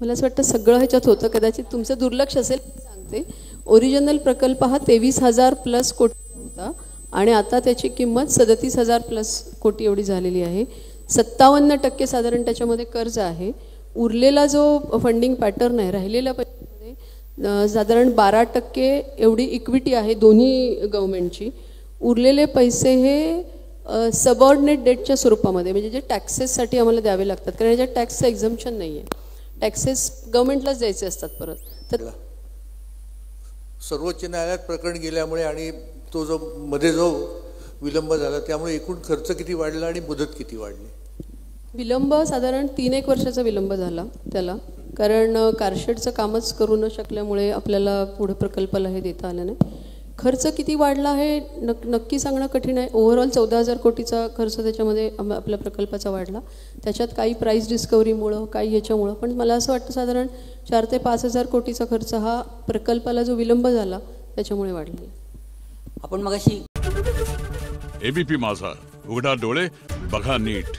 मला असं वाटतं सगळं ह्याच्यात होतं, कदाचित तुमचं दुर्लक्ष असेल सांगते. ओरिजिनल प्रकल्प हा 23,000 प्लस कोटी होता आणि आता त्याची किंमत 37,000 प्लस कोटी एवढी झालेली आहे. 57% साधारण त्याच्यामध्ये कर्ज आहे. उरलेला जो फंडिंग पॅटर्न आहे, राहिलेल्या पैशामध्ये साधारण 12% एवढी इक्विटी आहे दोन्ही गव्हर्नमेंटची. उरलेले पैसे हे सबऑर्डिनेट डेटच्या स्वरूपामध्ये, म्हणजे जे टॅक्सेससाठी आम्हाला द्यावे लागतात, कारण याच्यात टॅक्सचं एक्झम्पशन नाही आहे. टॅक्सेस गव्हर्नमेंटलाच द्यायचे असतात परत. तर सर्वोच्च न्यायालयात प्रकरण गेल्यामुळे आणि तो जो मध्ये जो विलंब झाला त्यामुळे एकूण खर्च किती वाढला आणि मुदत किती वाढली? विलंब साधारण 3-1 वर्षाचा विलंब झाला त्याला, कारण कारशेडचं कामच करू न शकल्यामुळे आपल्याला पुढे प्रकल्पाला हे देता आलं नाही. खर्च किती वाढला हे नक्की सांगणं कठीण आहे. ओव्हरऑल 14,000 कोटीचा खर्च त्याच्यामध्ये आपल्या प्रकल्पाचा वाढला. त्याच्यात काही प्राईस डिस्कवरीमुळं, काही ह्याच्यामुळं, पण मला असं वाटतं साधारण 4,000 ते 5,000 कोटीचा खर्च हा प्रकल्पाला जो विलंब झाला त्याच्यामुळे वाढला. आपण मगाशी एबीपी माझा, उघडा डोळे बघा नीट.